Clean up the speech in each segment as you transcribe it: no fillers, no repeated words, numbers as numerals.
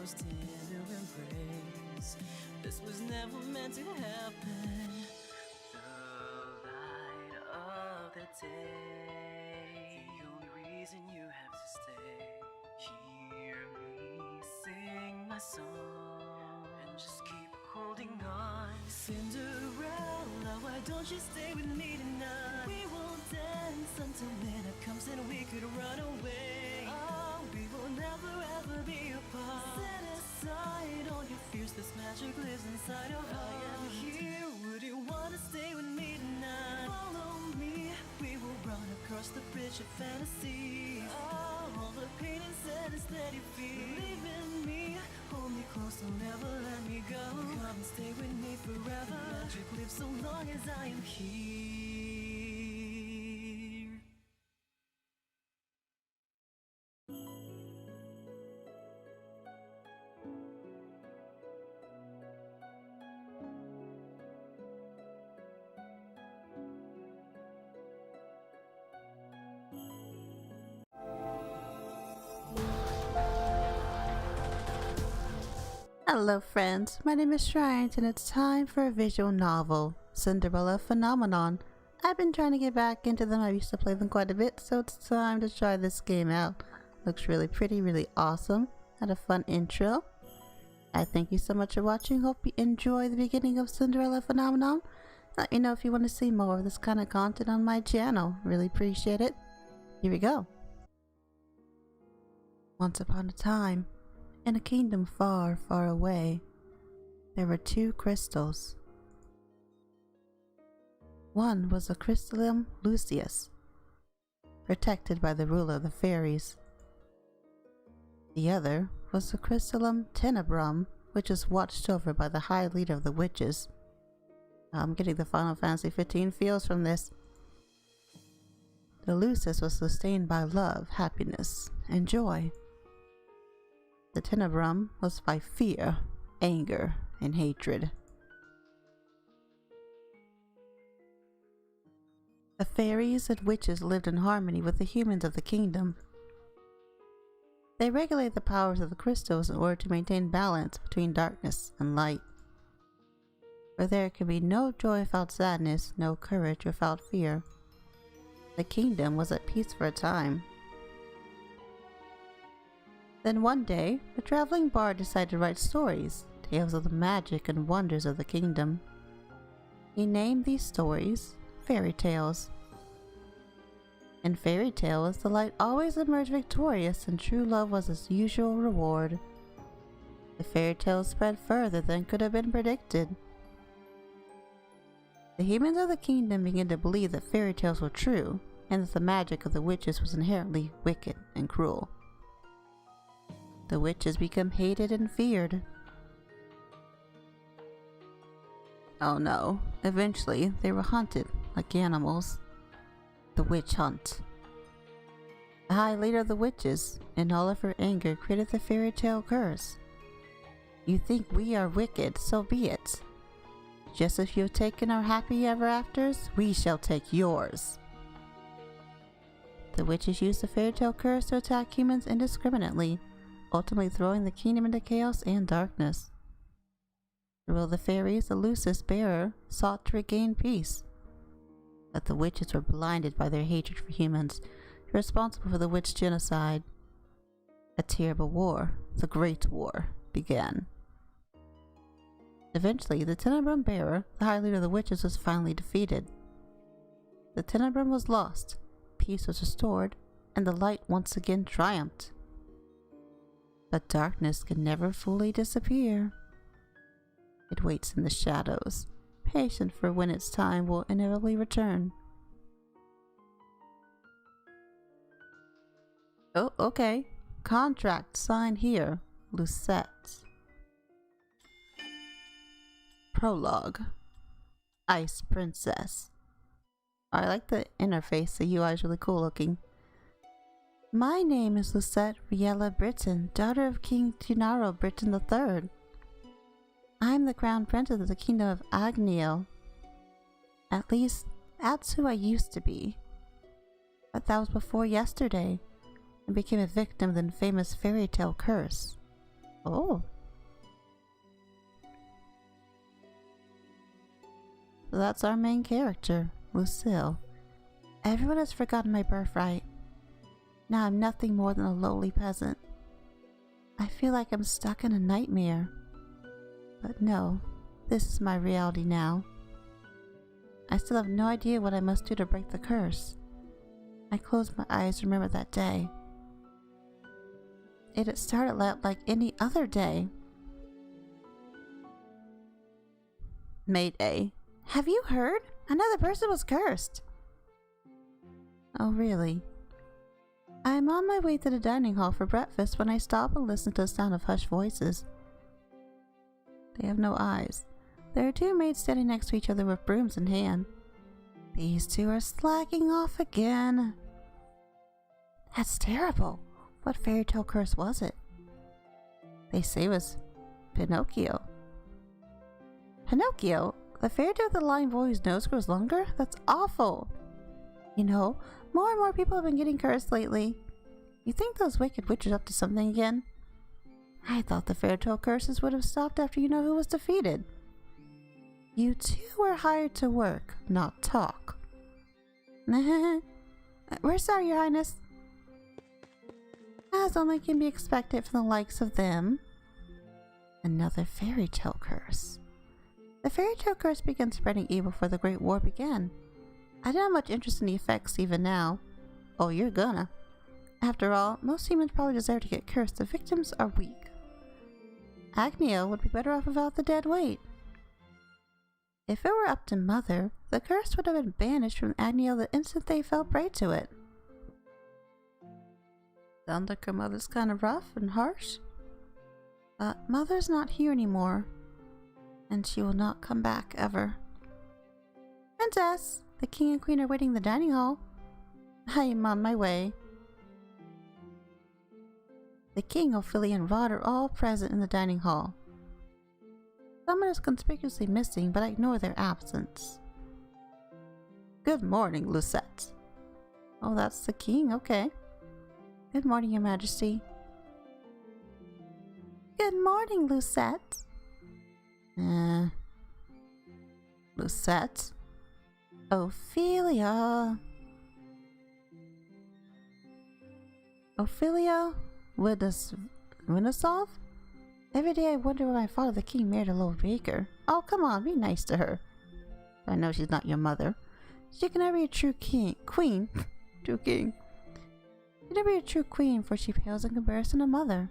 most tender embrace. This was never meant to happen. The light of the day, the only reason you have to stay. Hear me sing my song and just keep holding on. Cinderella, why don't you stay with me tonight? We will dance until midnight comes and we could run away. Oh, we will never ever be apart. Set aside all your fears, this magic lives inside our hearts. I am here, would you wanna stay with me tonight? Follow me, we will run across the bridge of fantasy. Oh, all the pain and sadness that you feel, believe in me, hold me close, don't never let me go. Come and stay with me forever. Magic lives so long as I am here. Hello friends, my name is Shrine and it's time for a visual novel, Cinderella Phenomenon. I've been trying to get back into them. I used to play them quite a bit, so it's time to try this game out. Looks really pretty, really awesome. Had a fun intro. I thank you so much for watching. Hope you enjoy the beginning of Cinderella Phenomenon. Let me know if you want to see more of this kind of content on my channel. Really appreciate it. Here we go. Once upon a time, in a kingdom far, far away, there were two crystals. One was a crystallum lucius, protected by the ruler of the fairies. The other was the crystallum tenebrum, which is watched over by the high leader of the witches. I'm getting the Final Fantasy 15 feels from this. The lucius was sustained by love, happiness, and joy. The tenebrum was by fear, anger, and hatred. The fairies and witches lived in harmony with the humans of the kingdom. They regulate the powers of the crystals in order to maintain balance between darkness and light. For there could be no joy without sadness, no courage without fear. The kingdom was at peace for a time. Then one day, a traveling bard decided to write stories, tales of the magic and wonders of the kingdom. He named these stories fairy tales. In fairy tales, the light always emerged victorious and true love was its usual reward. The fairy tales spread further than could have been predicted. The humans of the kingdom began to believe that fairy tales were true, and that the magic of the witches was inherently wicked and cruel. The witches became hated and feared. Oh no, eventually they were hunted like animals. The witch hunt. The high leader of the witches, in all of her anger, created the Fairytale Curse. You think we are wicked, so be it. Just as you have taken our happy ever afters, we shall take yours. The witches used the Fairytale Curse to attack humans indiscriminately, ultimately throwing the kingdom into chaos and darkness. The ruler of the fairies, the Lucis bearer, sought to regain peace. But the witches were blinded by their hatred for humans, responsible for the witch genocide. A terrible war, the Great War, began. Eventually, the Tenebrum bearer, the high leader of the witches, was finally defeated. The Tenebrum was lost, peace was restored, and the light once again triumphed. But darkness can never fully disappear. It waits in the shadows, patient for when its time will inevitably return. Oh, okay. Contract signed here, Lucette. Prologue. Ice Princess. I like the interface, the UI is really cool looking. My name is Lucette Riella Britton, daughter of King Tunaro Britton III. I'm the crown princess of the kingdom of Angielle. At least, that's who I used to be. But that was before yesterday, and became a victim of the infamous Fairytale Curse. Oh. So that's our main character, Lucille. Everyone has forgotten my birthright. Now I'm nothing more than a lowly peasant. I feel like I'm stuck in a nightmare. But no, this is my reality now. I still have no idea what I must do to break the curse. I close my eyes to remember that day. It had started like any other day. Mayday. Have you heard? Another person was cursed. Oh, really? I'm on my way to the dining hall for breakfast when I stop and listen to the sound of hushed voices. They have no eyes. There are two maids standing next to each other with brooms in hand. These two are slacking off again. That's terrible. What fairytale curse was it? They say it was Pinocchio. Pinocchio? The fairytale with the lying boy whose nose grows longer? That's awful. You know, more and more people have been getting cursed lately. You think those wicked witches are up to something again? I thought the fairytale curses would have stopped after you know who was defeated. You two were hired to work, not talk. We're sorry, Your Highness. As only can be expected from the likes of them. Another fairytale curse. The fairytale curse began spreading evil before the Great War began. I don't have much interest in the effects even now. Oh, you're gonna. After all, most humans probably deserve to get cursed. The victims are weak. Angielle would be better off without the dead weight. If it were up to Mother, the curse would have been banished from Angielle the instant they fell prey to it. Sounds like her mother's kind of rough and harsh. But Mother's not here anymore, and she will not come back ever. Princess! The king and queen are waiting in the dining hall. I am on my way. The king, Ophelia, and Rod are all present in the dining hall. Someone is conspicuously missing, but I ignore their absence. Good morning, Lucette. Oh, that's the king, okay. Good morning, Your Majesty. Good morning, Lucette. Lucette? Ophelia. Ophelia Winosov? Every day I wonder why my father the king married a low baker. Oh, come on, be nice to her. I know she's not your mother. She can never be a true queen. True king. She can never be a true queen, for she pales in comparison to mother.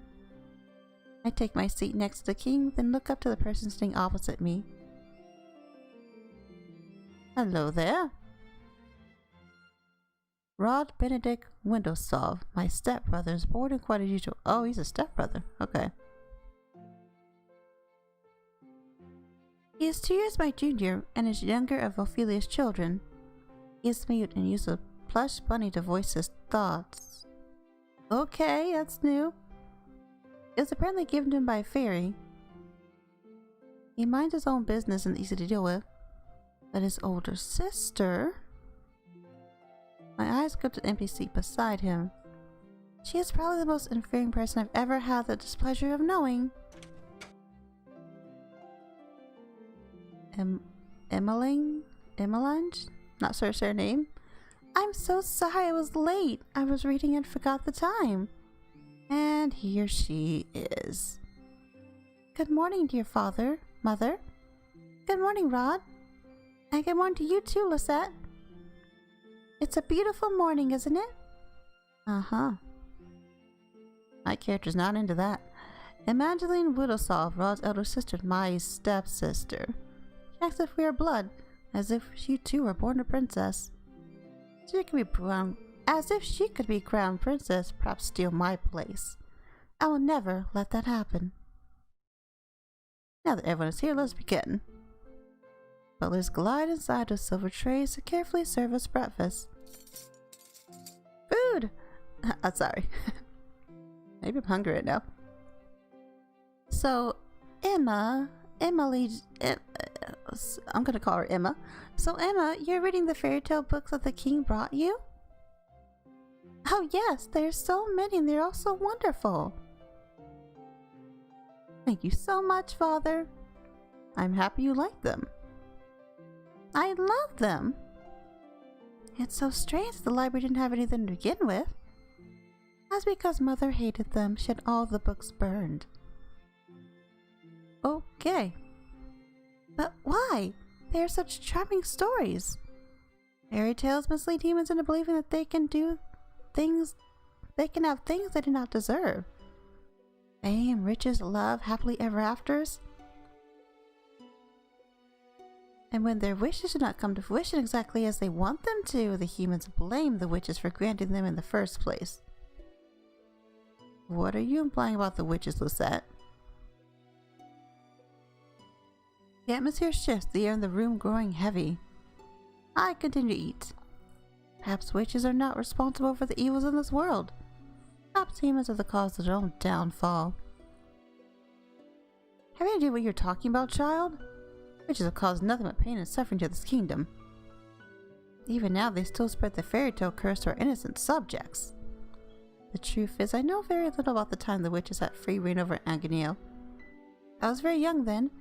I take my seat next to the king, then look up to the person sitting opposite me. Hello there. Rod Benedict Windowsov, my stepbrother, is born in quite unusual. Oh, he's a stepbrother. Okay. He is 2 years my junior and is younger of Ophelia's children. He is mute and uses a plush bunny to voice his thoughts. Okay, that's new. It was apparently given to him by a fairy. He minds his own business and easy to deal with. But his older sister... My eyes go to the empty seat beside him. She is probably the most inferior person I've ever had the displeasure of knowing. Emmeline? Not sure her name. I'm so sorry I was late. I was reading and forgot the time. And here she is. Good morning, dear father, mother. Good morning, Rod. And good morning to you too, Lucette. It's a beautiful morning, isn't it? Uh-huh. My character's not into that. Evangeline Widowsov, Rod's elder sister, my stepsister. She acts as if we are blood, as if she too were born a princess. As if she could be crowned princess, perhaps steal my place. I will never let that happen. Now that everyone is here, let's begin. Butlers glide inside with silver trays to carefully serve us breakfast. Food! Sorry. Maybe I'm hungry right now. So, I'm gonna call her Emma. So Emma, you're reading the fairy tale books that the king brought you? Oh yes, there's so many and they're all so wonderful. Thank you so much, Father. I'm happy you like them. I love them. It's so strange the library didn't have anything to begin with. That's because Mother hated them. She had all the books burned. Okay. But why? They are such charming stories. Fairy tales mislead humans into believing that they can do things. They can have things they do not deserve. Fame, riches, love, happily ever afters. And when their wishes do not come to fruition exactly as they want them to, the humans blame the witches for granting them in the first place. What are you implying about the witches, Lucette? The atmosphere shifts, the air in the room growing heavy. I continue to eat. Perhaps witches are not responsible for the evils in this world. Perhaps humans are the cause of their own downfall. Have you any idea what you're talking about, child? Witches have caused nothing but pain and suffering to this kingdom. Even now, they still spread the Fairytale Curse to our innocent subjects. The truth is, I know very little about the time the witches had free reign over Angielle. I was very young then,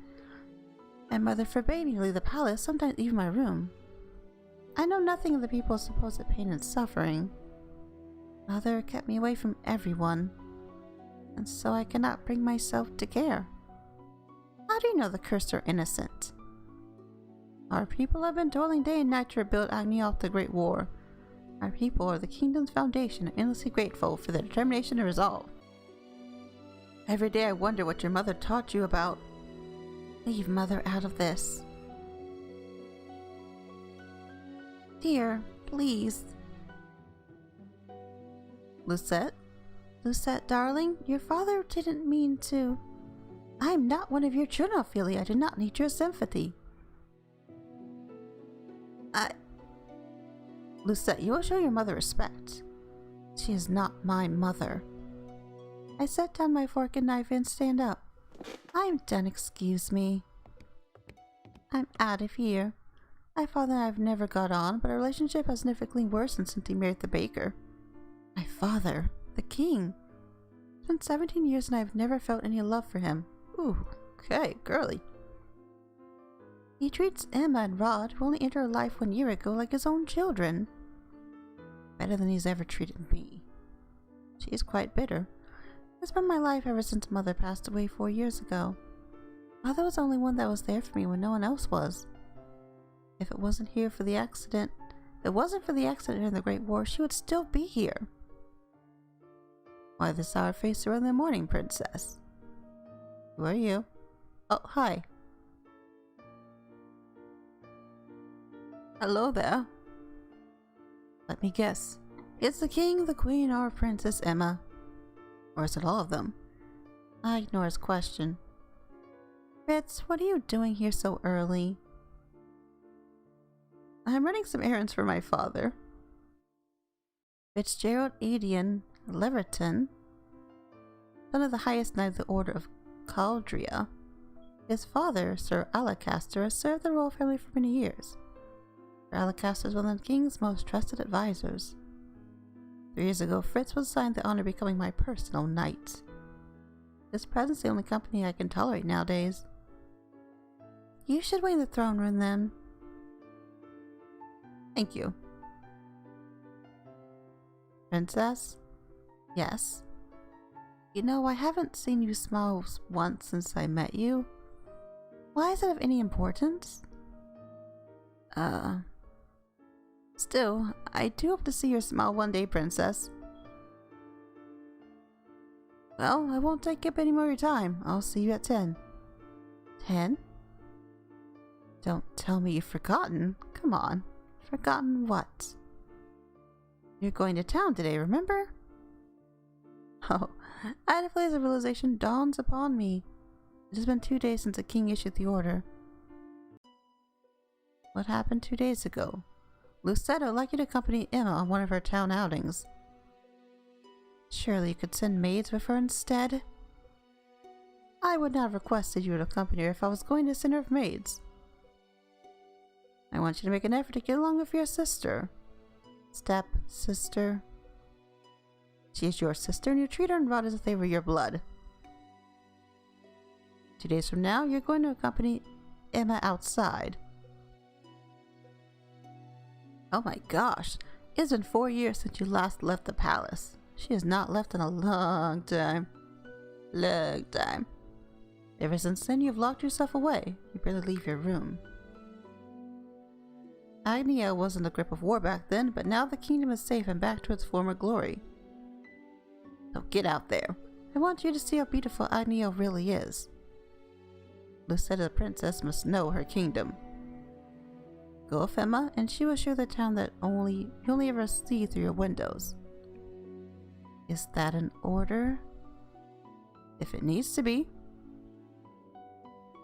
and Mother forbade me to leave the palace, sometimes even my room. I know nothing of the people's supposed pain and suffering. Mother kept me away from everyone, and so I cannot bring myself to care. How do you know the cursed are innocent? Our people have been toiling day and night to rebuild Angielle after the Great War. Our people are the kingdom's foundation and endlessly grateful for their determination and resolve. Every day I wonder what your mother taught you about. Leave Mother out of this. Dear, please. Lucette? Lucette, darling, your father didn't mean to. I am not one of your children, Ophelia. I do not need your sympathy. Lucette, you will show your mother respect. She is not my mother. I set down my fork and knife and stand up. I am done, excuse me. I'm out of here. My father and I have never got on, but our relationship has significantly worsened since he married the baker. My father, the king. It's been 17 years and I have never felt any love for him. Ooh, okay, girly. He treats Emma and Rod, who only entered her life 1 year ago, like his own children. Better than he's ever treated me. She is quite bitter. It's been my life ever since Mother passed away 4 years ago. Mother was the only one that was there for me when no one else was. If it wasn't for the accident during the Great War, she would still be here. Why the sour face around the morning, princess? Who are you? Oh, hi. Hello there. Let me guess. It's the king, the queen, or Princess Emma. Or is it all of them? I ignore his question. Fitz, what are you doing here so early? I'm running some errands for my father. Fitzgerald Adian Leverton, son of the highest knight of the Order of Caldria. His father, Sir Alacaster, has served the royal family for many years. Sir Alacaster is one of the king's most trusted advisors. 3 years ago, Fritz was assigned the honor of becoming my personal knight. His presence is the only company I can tolerate nowadays. You should wait in the throne room then. Thank you. Princess? Yes. You know, I haven't seen you smile once since I met you. Why is it of any importance? Still, I do hope to see your smile one day, Princess. Well, I won't take up any more of your time. I'll see you at 10. 10? Don't tell me you've forgotten. Come on. Forgotten what? You're going to town today, remember? Oh, at a place of realization dawns upon me. It has been 2 days since the king issued the order. What happened 2 days ago? Lucette would like you to accompany Emma on one of her town outings. Surely you could send maids with her instead? I would not have requested you to accompany her if I was going to send her with maids. I want you to make an effort to get along with your sister. Step-sister. She is your sister and you treat her and Rod as if they were your blood. 2 days from now, you're going to accompany Emma outside. Oh my gosh, it's been 4 years since you last left the palace. She has not left in a long time. Long time. Ever since then, you've locked yourself away. You barely leave your room. Angielle was in the grip of war back then, but now the kingdom is safe and back to its former glory. So get out there. I want you to see how beautiful Angielle really is. Lucette the princess must know her kingdom. Go with Emma, and she will show the town that you only ever see through your windows. Is that an order? If it needs to be.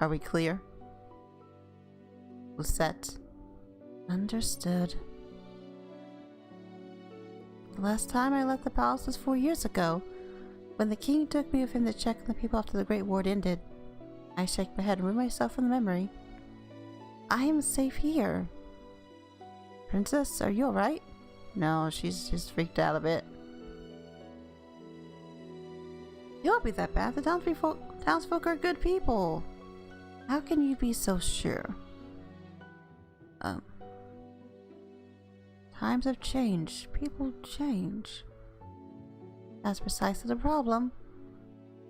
Are we clear? Lucette. Understood. The last time I left the palace was 4 years ago, when the king took me with him to check on the people after the Great War ended. I shake my head and remove myself from the memory. I am safe here. Princess, are you alright? No, she's just freaked out a bit. You won't be that bad. The townsfolk are good people. How can you be so sure? Times have changed. People change. That's precisely the problem.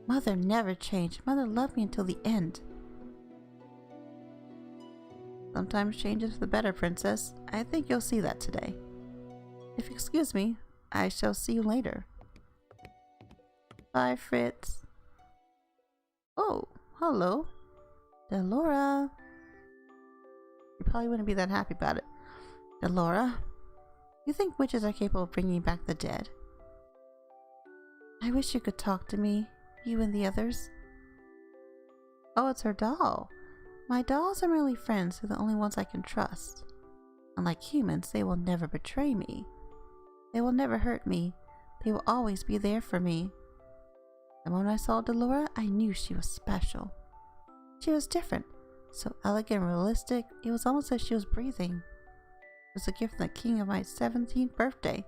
Mother never changed. Mother loved me until the end. Sometimes change is for the better, Princess. I think you'll see that today. If you excuse me, I shall see you later. Bye, Fritz. Oh, hello. Delora. You probably wouldn't be that happy about it. Delora, you think witches are capable of bringing back the dead? I wish you could talk to me, you and the others. Oh, it's her doll. My dolls are merely friends. They're the only ones I can trust. Unlike humans, they will never betray me. They will never hurt me. They will always be there for me. The moment I saw Delora, I knew she was special. She was different, so elegant and realistic, it was almost like she was breathing. It was a gift from the king of my 17th birthday.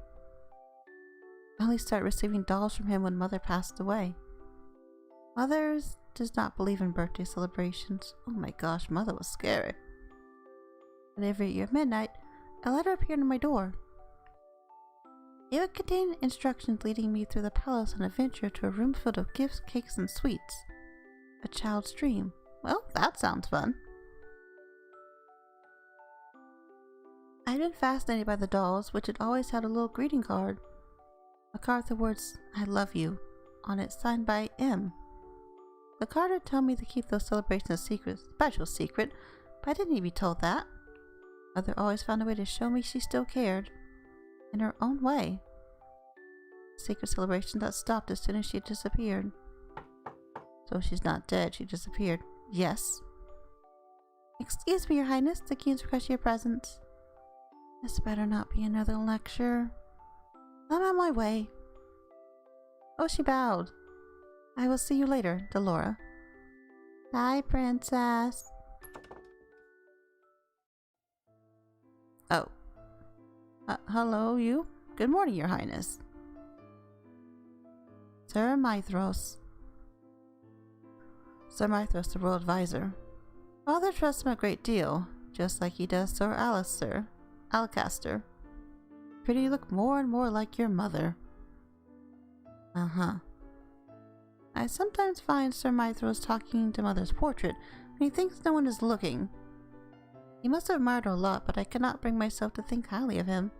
I only started receiving dolls from him when Mother passed away. Mother does not believe in birthday celebrations. Oh my gosh, Mother was scary. But every year at midnight, a letter appeared on my door. It would contain instructions leading me through the palace on an adventure to a room filled with gifts, cakes, and sweets. A child's dream. Well, that sounds fun. I'd been fascinated by the dolls, which had always had a little greeting card. A card with the words, I love you, on it signed by M. The card would tell me to keep those celebrations a secret, special secret, but I didn't need to be told that. Mother always found a way to show me she still cared. In her own way. Secret celebration that stopped as soon as she had disappeared. So she's not dead, she disappeared. Yes. Excuse me, Your Highness, the king's request your presence. This better not be another lecture. I'm on my way. Oh, she bowed. I will see you later, Delora. Bye, Princess. Oh. Hello, you? Good morning, Your Highness. Sir Mithros. Sir Mithros, the royal advisor. Father trusts him a great deal, just like he does Sir Alcaster. Pretty look more and more like your mother. Uh-huh. I sometimes find Sir Mithros talking to Mother's portrait when he thinks no one is looking. He must have admired her a lot, but I cannot bring myself to think highly of him.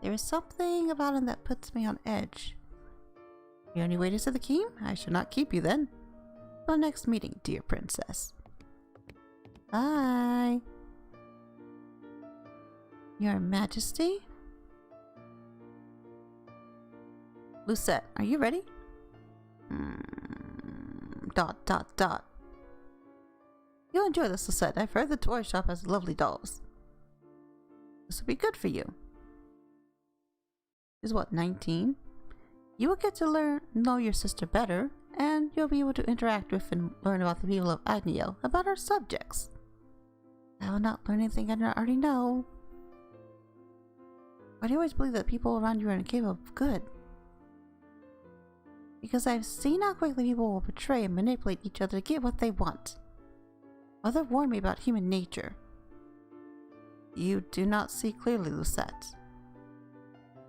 There is something about him that puts me on edge. You only wait to see the king? I shall not keep you then. Till next meeting, dear princess. Bye. Your Majesty? Lucette, are you ready? Dot. You'll enjoy this, Lucette. I've heard the toy shop has lovely dolls. This will be good for you. She's what, 19? You will get to know your sister better, and you'll be able to interact with and learn about the people of Angielle, about our subjects. I will not learn anything I don't already know. Why do you always believe that people around you are incapable of good? Because I've seen how quickly people will betray and manipulate each other to get what they want. Mother warned me about human nature. You do not see clearly, Lucette.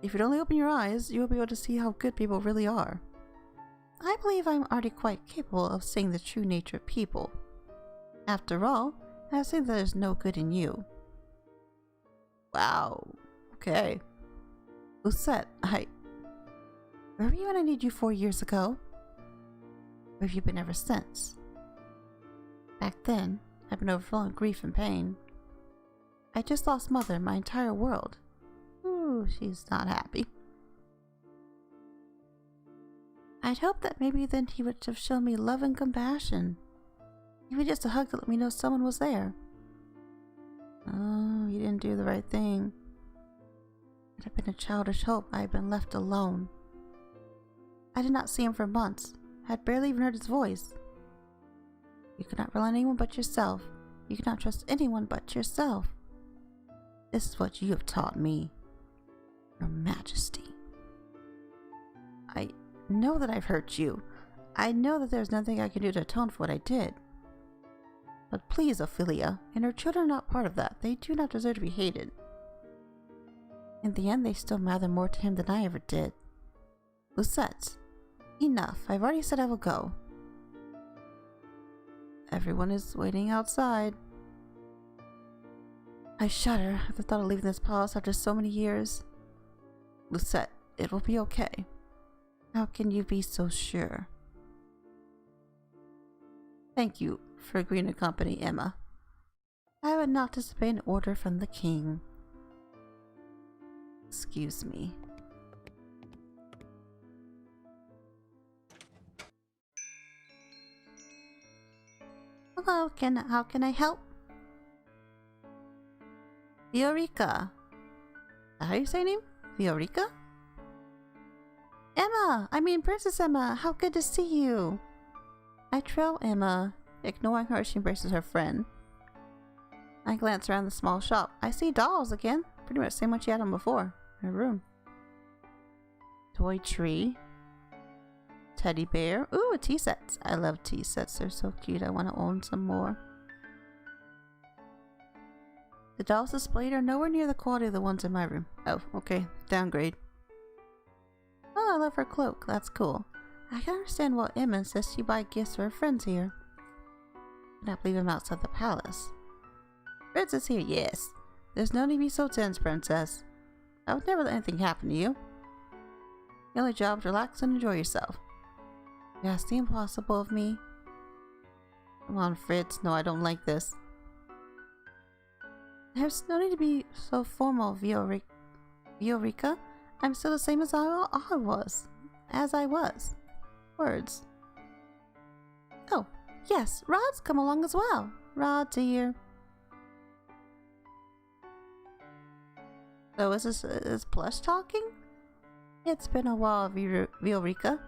If you'd only open your eyes, you will be able to see how good people really are. I believe I'm already quite capable of seeing the true nature of people. After all, I have seen that there's no good in you. Wow. Okay. Lucette, where were you when I needed you 4 years ago? Where have you been ever since? Back then, I've been overflowing with grief and pain. I just lost Mother, my entire world. Ooh, she's not happy. I'd hoped that maybe then he would have shown me love and compassion. Even just a hug to let me know someone was there. Oh, he didn't do the right thing. It had been a childish hope I had been left alone. I did not see him for months. I had barely even heard his voice. You could not rely on anyone but yourself. You could not trust anyone but yourself. This is what you have taught me, Your Majesty. I know that I've hurt you. I know that there's nothing I can do to atone for what I did. But please, Ophelia, and her children are not part of that. They do not deserve to be hated. In the end, they still matter more to him than I ever did. Lucette, enough. I've already said I will go. Everyone is waiting outside. I shudder at the thought of leaving this palace after so many years. Lucette, it will be okay. How can you be so sure? Thank you for agreeing to accompany Emma. I would not disobey an order from the king. Excuse me. Hello, how can I help? Viorica. How do you say your name? Viorica? Emma! I mean Princess Emma! How good to see you! I trail Emma. Ignoring her, she embraces her friend. I glance around the small shop. I see dolls again. Pretty much the same one she had on before. In her room. Toy tree. Teddy bear. Ooh, tea sets. I love tea sets. They're so cute. I want to own some more. The dolls displayed are nowhere near the quality of the ones in my room. Oh, okay. Downgrade. Oh, I love her cloak. That's cool. I can understand why Emma says she buy gifts for her friends here. I cannot believe I'm outside the palace. Princess here, yes. There's no need to be so tense, Princess. I would never let anything happen to you. Your only job is to relax and enjoy yourself. You ask the impossible of me. Come on, Fritz. No, I don't like this. There's no need to be so formal, Viorica. I'm still the same as I was. As I was. Words. Oh, yes, Rod's come along as well. Rod, dear. So is Plush talking? It's been a while, Viorica.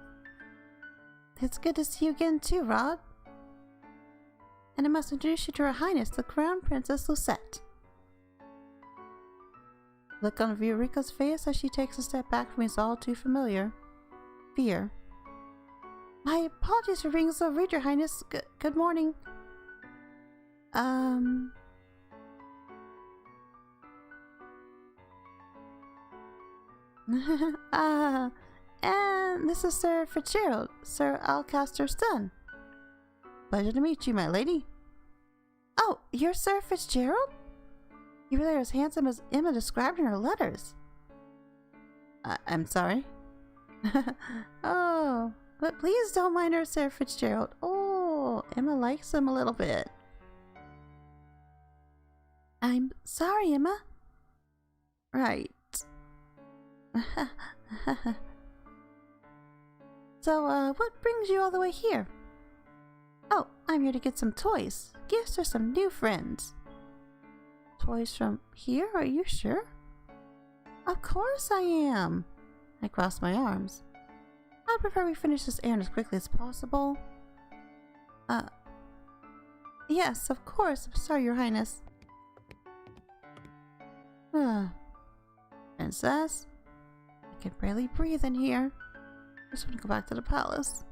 It's good to see you again too, Rod. And I must introduce you to Her Highness, the Crown Princess Lucette. Look on Viorica's face as she takes a step back from me is all too familiar. Fear. My apologies for being so rude, Your Highness. Good morning. And this is Sir Fitzgerald, Sir Alcaster's son. Pleasure to meet you, my lady. Oh, you're Sir Fitzgerald? You really are as handsome as Emma described in her letters. I'm sorry. Oh, but please don't mind her, Sir Fitzgerald. Oh, Emma likes him a little bit. I'm sorry, Emma. Right. So, what brings you all the way here? Oh, I'm here to get some toys. Gifts for some new friends. Toys from here? Are you sure? Of course I am. I cross my arms. I'd prefer we finish this errand as quickly as possible. Yes, of course. I'm sorry, Your Highness. Princess? I can barely breathe in here. I just want to go back to the palace.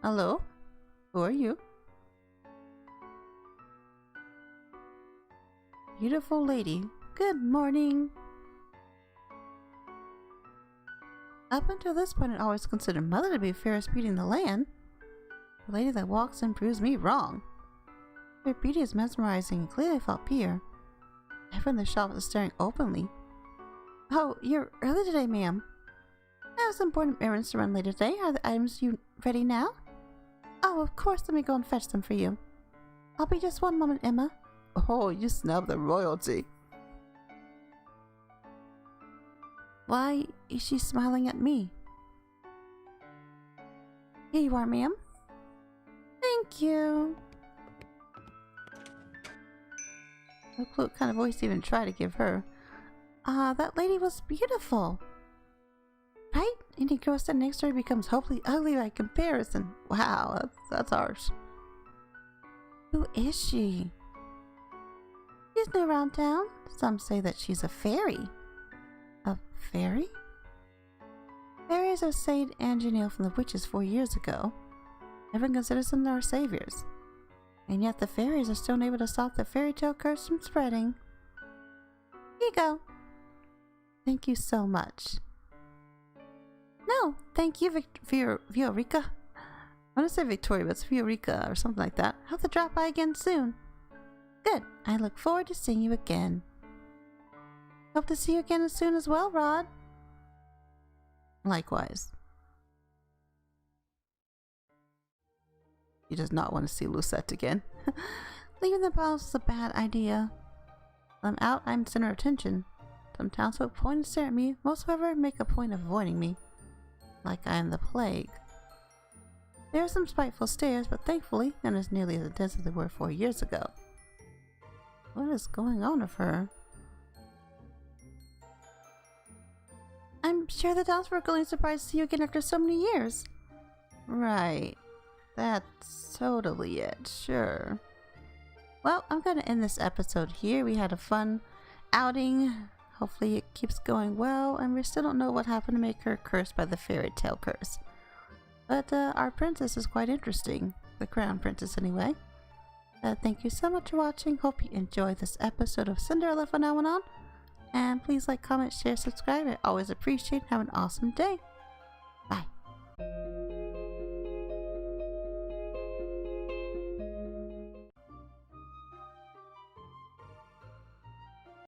Hello? Who are you? Beautiful lady. Good morning. Up until this point, I always considered Mother to be fairest beauty in the land. The lady that walks in proves me wrong. Her beauty is mesmerizing and clearly felt peer. Everyone in the shop is staring openly. Oh, you're early today, ma'am. I have some important errands to run later today. Are the items you ready now? Oh, of course, let me go and fetch them for you. I'll be just one moment, Emma. Oh, you snub the royalty. Why is she smiling at me? Here you are, ma'am. Thank you. No clue what kind of voice to even try to give her. That lady was beautiful. Right? Any girl standing next to her becomes hopelessly ugly by comparison. Wow, that's harsh. Who is she? She's new around town. Some say that she's a fairy. A fairy? Fairies are saved Angielle from the witches 4 years ago. Everyone considers them our saviors. And yet the fairies are still unable to stop the Fairytale Curse from spreading. Here you go. Thank you so much. No, thank you, Viorica. I want to say Victoria, but it's Viorica or something like that. I'll have to drop by again soon. Good. I look forward to seeing you again. Hope to see you again soon as well, Rod. Likewise. He does not want to see Lucette again. Leaving the palace is a bad idea. When I'm out, I'm center of attention. Some townsfolk point and stare at me. Most, however, make a point of avoiding me. Like I am the plague. There are some spiteful stares, but thankfully, none as nearly as intense as they were 4 years ago. What is going on with her? I'm sure the townsfolk are really surprised to see you again after so many years. Right. That's totally it, sure. Well, I'm going to end this episode here. We had a fun outing. Hopefully it keeps going well, and we still don't know what happened to make her cursed by the Fairytale Curse. But our princess is quite interesting. The crown princess, anyway. Thank you so much for watching. Hope you enjoyed this episode of Cinderella Phenomenon. And please like, comment, share, subscribe. I always appreciate it. Have an awesome day. Bye.